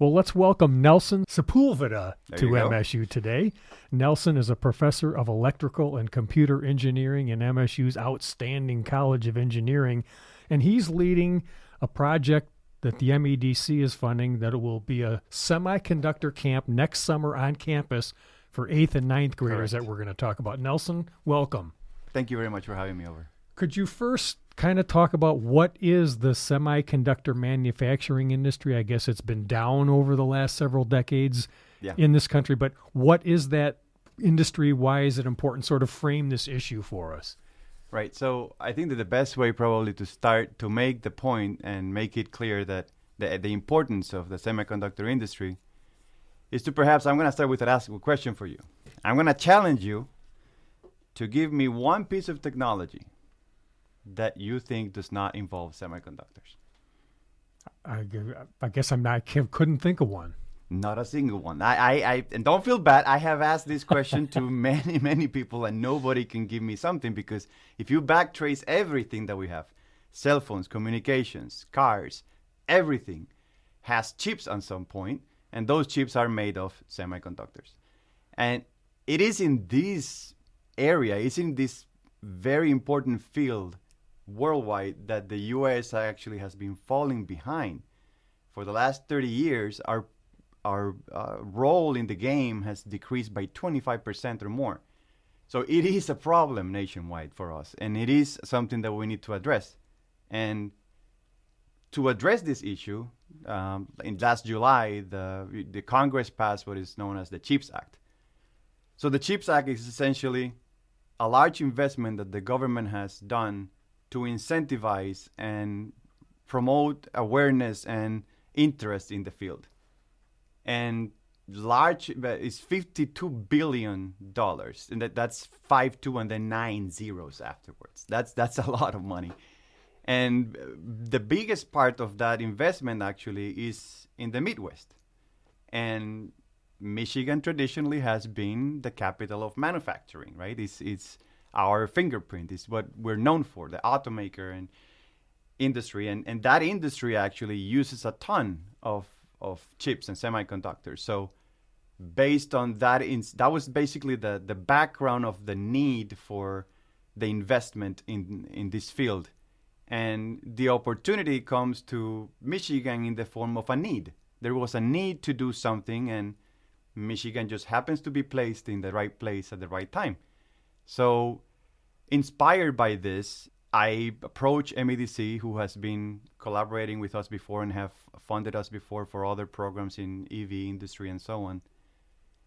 Well, let's welcome Nelson Sepulveda to you go. MSU Today. Nelson is a professor of electrical and computer engineering in MSU's outstanding College of Engineering, and he's leading a project that the MEDC is funding that will be a semiconductor camp next summer on campus for 8th and 9th graders Correct. that we're going to talk about. Nelson, welcome. Thank you very much for having me over. Could you first kind of talk about what is the semiconductor manufacturing industry? I guess it's been down over the last several decades in this country, but what is that industry? Why is it important? Sort of frame this issue for us. Right. So I think that the best way probably to start to make the point and make it clear that the importance of the semiconductor industry is to perhaps, I'm going to start with an ask a question for you. I'm going to challenge you to give me one piece of technology that you think does not involve semiconductors. I guess couldn't think of one. Not a single one. I and don't feel bad. I have asked this question to many people, and nobody can give me something, because if you backtrace everything that we have, cell phones, communications, cars, everything has chips at some point, and those chips are made of semiconductors. And it is in this area, it's in this very important field worldwide that the U.S. actually has been falling behind. For the last 30 years, our role in the game has decreased by 25% or more. So it is a problem nationwide for us, and it is something that we need to address. And to address this issue, in last July, the Congress passed what is known as the CHIPS Act. So the CHIPS Act is essentially a large investment that the government has done to incentivize and promote awareness and interest in the field. And large is $52 billion, and that's 52 and then 9 zeros afterwards. That's a lot of money. And the biggest part of that investment actually is in the Midwest. And Michigan traditionally has been the capital of manufacturing, right? It's our fingerprint, is what we're known for, the automaker and industry. And that industry actually uses a ton of chips and semiconductors. So based on that, that was basically the background of the need for the investment in this field. And the opportunity comes to Michigan in the form of a need. There was a need to do something, and Michigan just happens to be placed in the right place at the right time. So inspired by this, I approached MEDC, who has been collaborating with us before and have funded us before for other programs in EV industry and so on.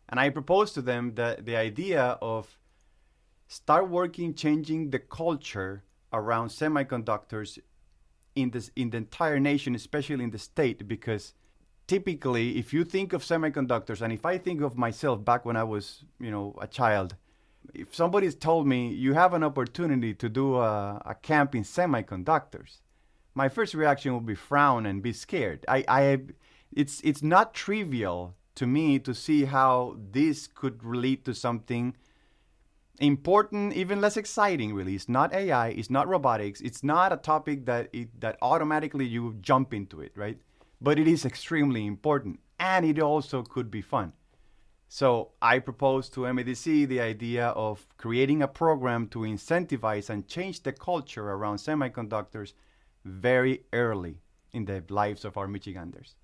And I proposed to them the idea of start working, changing the culture around semiconductors in the entire nation, especially in the state, because typically, if you think of semiconductors, and if I think of myself back when I was, a child, if somebody's told me you have an opportunity to do a camp in semiconductors, my first reaction would be frown and be scared. It's not trivial to me to see how this could relate to something important, even less exciting, really. It's not AI, it's not robotics, it's not a topic that automatically you jump into it, right? But it is extremely important, and it also could be fun. So I proposed to MEDC the idea of creating a program to incentivize and change the culture around semiconductors very early in the lives of our Michiganders.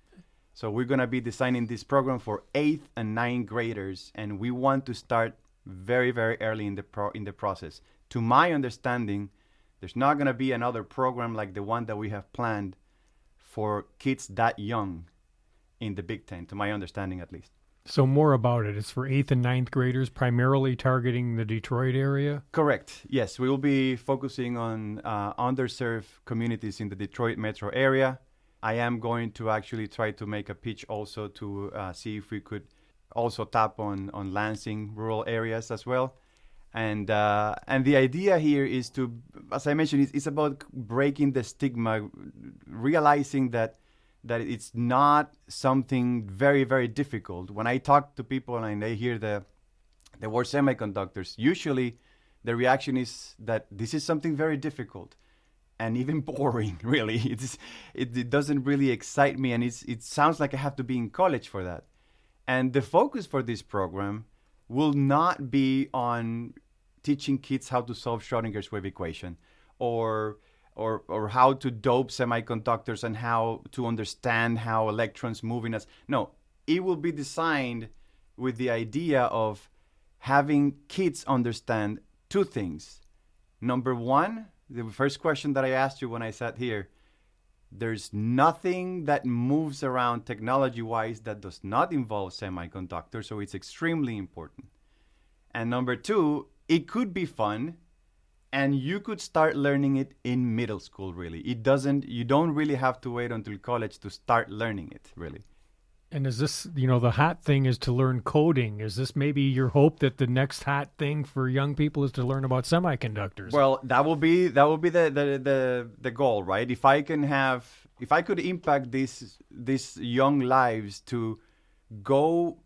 So we're going to be designing this program for 8th and 9th graders, and we want to start very, very early in the process. To my understanding, there's not going to be another program like the one that we have planned for kids that young in the Big Ten, to my understanding at least. So more about it. It's for 8th and 9th graders, primarily targeting the Detroit area? Correct. Yes, we will be focusing on underserved communities in the Detroit metro area. I am going to actually try to make a pitch also to see if we could also tap on Lansing rural areas as well. And the idea here is to, as I mentioned, it's about breaking the stigma, realizing that it's not something very, very difficult. When I talk to people and they hear the word semiconductors, usually the reaction is that this is something very difficult. and even boring, really. It doesn't really excite me, and it sounds like I have to be in college for that. And the focus for this program will not be on teaching kids how to solve Schrodinger's wave equation or how to dope semiconductors and how to understand how electrons move in us. No, it will be designed with the idea of having kids understand two things. Number one, the first question that I asked you when I sat here, there's nothing that moves around technology-wise that does not involve semiconductors, so it's extremely important. And number two, it could be fun, and you could start learning it in middle school, really. You don't really have to wait until college to start learning it, really. And is this, the hot thing is to learn coding? Is this maybe your hope that the next hot thing for young people is to learn about semiconductors? Well, that will be the goal, right? If I could impact these young lives to go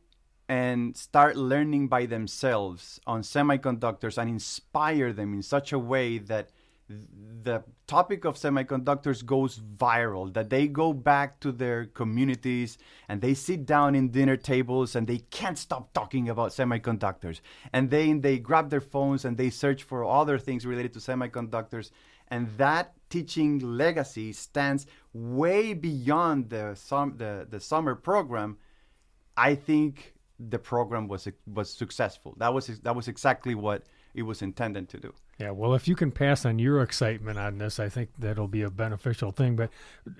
and start learning by themselves on semiconductors and inspire them in such a way that the topic of semiconductors goes viral, that they go back to their communities and they sit down in dinner tables and they can't stop talking about semiconductors. And then they grab their phones and they search for other things related to semiconductors. And that teaching legacy stands way beyond the summer program. I think the program was successful. That was exactly what it was intended to do. Yeah, well, if you can pass on your excitement on this, I think that'll be a beneficial thing. But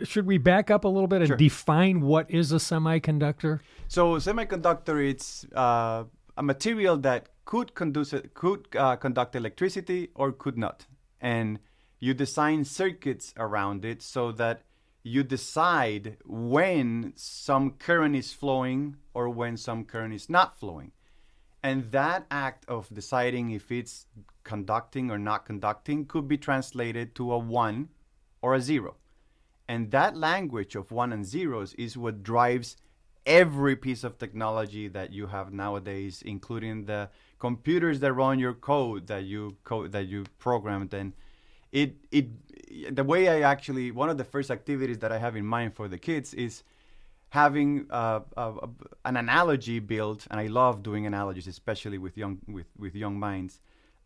should we back up a little bit and Sure. define what is a semiconductor? So semiconductor, it's a material that could conduct electricity or could not. And you design circuits around it so that you decide when some current is flowing or when some current is not flowing. And that act of deciding if it's conducting or not conducting could be translated to a 1 or a 0. And that language of 1 and 0s is what drives every piece of technology that you have nowadays, including the computers that run your code that you programmed. And the way one of the first activities that I have in mind for the kids is having an analogy built, and I love doing analogies, especially with young minds.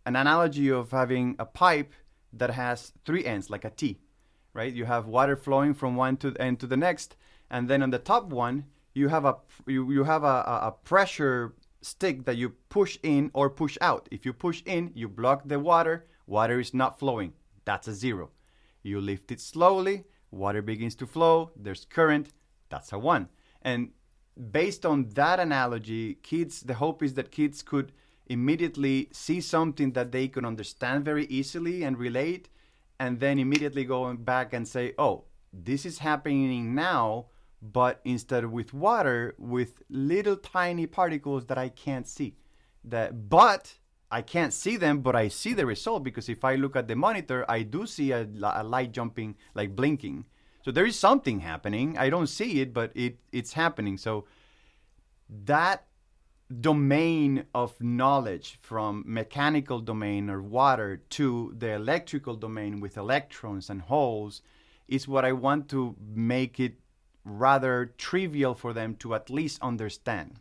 An analogy of having a pipe that has 3 ends, like a T, right? You have water flowing from one end to the next, and then on the top one, you have a pressure stick that you push in or push out. If you push in, you block the water. Water is not flowing. That's a 0. You lift it slowly. Water begins to flow. There's current. That's a 1. And based on that analogy, the hope is that kids could immediately see something that they can understand very easily and relate, and then immediately go back and say, oh, this is happening now, but instead of with water, with little tiny particles that I can't see. But I can't see them, but I see the result, because if I look at the monitor, I do see a light jumping, like blinking. So there is something happening. I don't see it, but it's happening. So that domain of knowledge, from mechanical domain or water to the electrical domain with electrons and holes, is what I want to make it rather trivial for them to at least understand.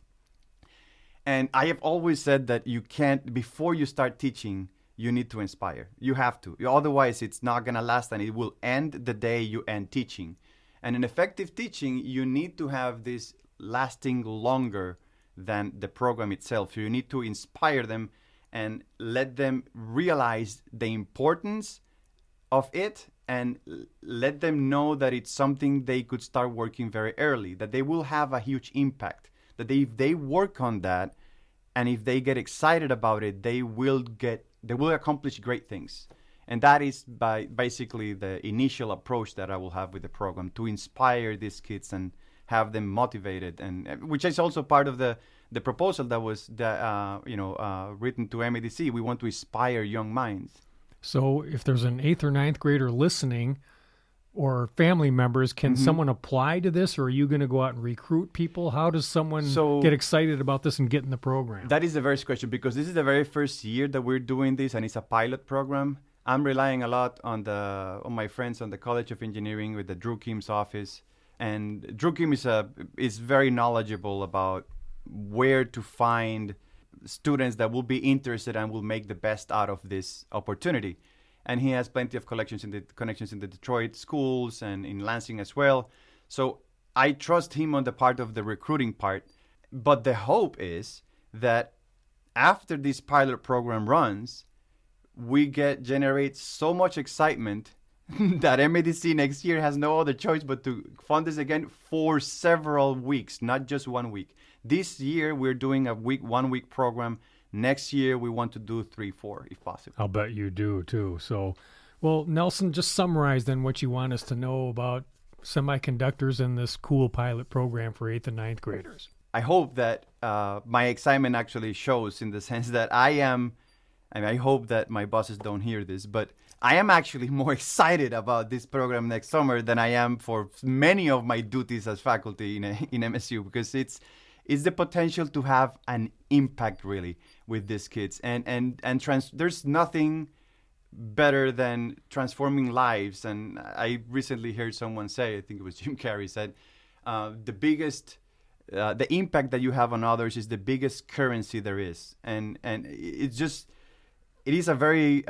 And I have always said that you can't, before you start teaching, you need to inspire. You have to. Otherwise, it's not going to last, and it will end the day you end teaching. And in effective teaching, you need to have this lasting longer than the program itself. So you need to inspire them and let them realize the importance of it, and let them know that it's something they could start working very early, that they will have a huge impact, that if they work on that and if they get excited about it, they will accomplish great things. And that is basically the initial approach that I will have with the program, to inspire these kids and have them motivated, and which is also part of the proposal that was written to MEDC. We want to inspire young minds. So if there's an 8th or 9th grader listening, or family members, can someone apply to this, or are you going to go out and recruit people? How does someone get excited about this and get in the program? That is the first question, because this is the very first year that we're doing this, and it's a pilot program. I'm relying a lot on my friends on the College of Engineering with the Drew Kim's office, and Drew Kim is very knowledgeable about where to find students that will be interested and will make the best out of this opportunity. And he has plenty of connections in the Detroit schools and in Lansing as well. So I trust him on the part of the recruiting part. But the hope is that after this pilot program runs, we generate so much excitement that MEDC next year has no other choice but to fund this again for several weeks, not just 1 week. This year we're doing a 1 week program. Next year we want to do 3, 4 if possible. I'll bet you do too. So, well, Nelson, just summarize then what you want us to know about semiconductors and this cool pilot program for 8th and 9th graders. I hope that my excitement actually shows in the sense that I hope that my bosses don't hear this, but I am actually more excited about this program next summer than I am for many of my duties as faculty in MSU, because it's the potential to have an impact really with these kids. And there's nothing better than transforming lives. And I recently heard someone say, I think it was Jim Carrey said, the impact that you have on others is the biggest currency there is. And it is a very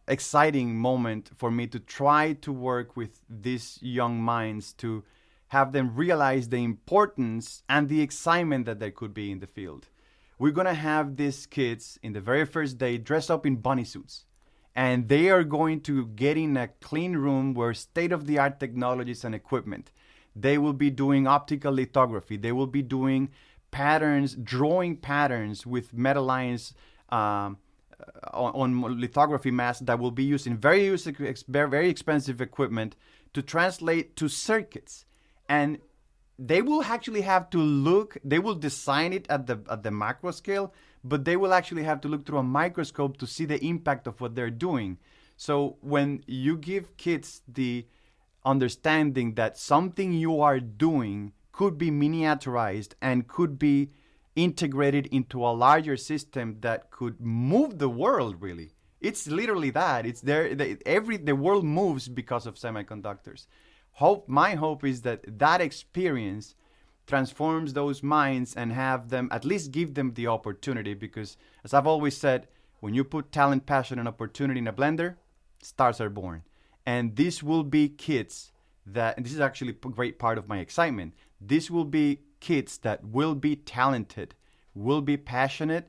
exciting moment for me to try to work with these young minds to have them realize the importance and the excitement that there could be in the field. We're going to have these kids in the very first day dress up in bunny suits. And they are going to get in a clean room where state-of-the-art technologies and equipment. They will be doing optical lithography. They will be doing drawing patterns with metal lines on lithography masks that will be used in very expensive equipment to translate to circuits. And they will actually have to look, they will design it at the macro scale, but they will actually have to look through a microscope to see the impact of what they're doing. So when you give kids the understanding that something you are doing could be miniaturized and could be integrated into a larger system that could move the world, really. It's literally that. It's there. The world moves because of semiconductors. My hope is that experience transforms those minds and have them, at least give them the opportunity, because as I've always said, when you put talent, passion, and opportunity in a blender, stars are born. And this will be kids and this is actually a great part of my excitement. This will be kids that will be talented, will be passionate,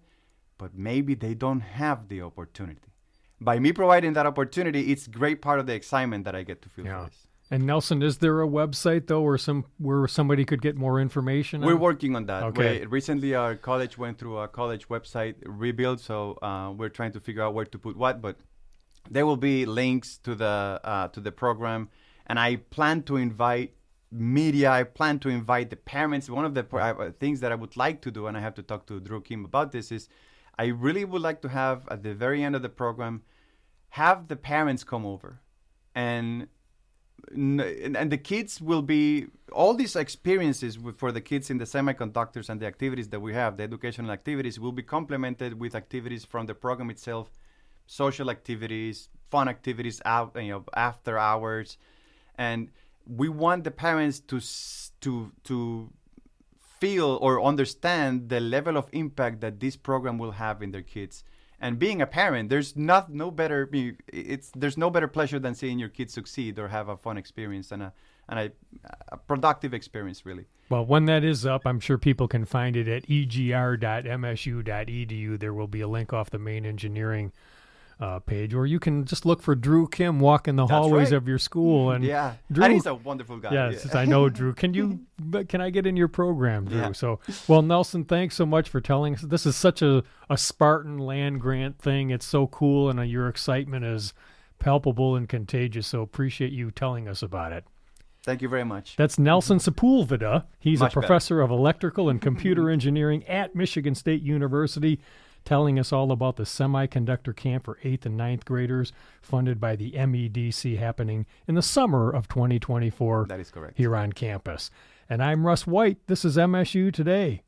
but maybe they don't have the opportunity. By me providing that opportunity, it's a great part of the excitement that I get to feel for this. And Nelson, is there a website though, where somebody could get more information? We're working on that. Okay. Recently, our college went through a college website rebuild, so we're trying to figure out where to put what. But there will be links to the program, and I plan to invite media. I plan to invite the parents. One of the things that I would like to do, and I have to talk to Drew Kim about this, is I really would like to have at the very end of the program, have the parents come over, and the kids will be, all these experiences for the kids in the semiconductors and the activities that we have, the educational activities, will be complemented with activities from the program itself, social activities, fun activities out, after hours. And we want the parents to feel or understand the level of impact that this program will have in their kids. And being a parent, there's no better pleasure than seeing your kids succeed or have a fun experience and a productive experience, really. Well, when that is up, I'm sure people can find it at egr.msu.edu. There will be a link off the main engineering page, or you can just look for Drew Kim walking the hallways of your school. And Drew, and he's a wonderful guy. Yes, I know Drew. Can I get in your program, Drew? Yeah. So, well, Nelson, thanks so much for telling us. This is such a Spartan land grant thing. It's so cool, and your excitement is palpable and contagious. So appreciate you telling us about it. Thank you very much. That's Nelson Sepulveda. He's a professor of electrical and computer engineering at Michigan State University, telling us all about the semiconductor camp for 8th and 9th graders funded by the MEDC, happening in the summer of 2024. That is correct. Here on campus. And I'm Russ White. This is MSU Today.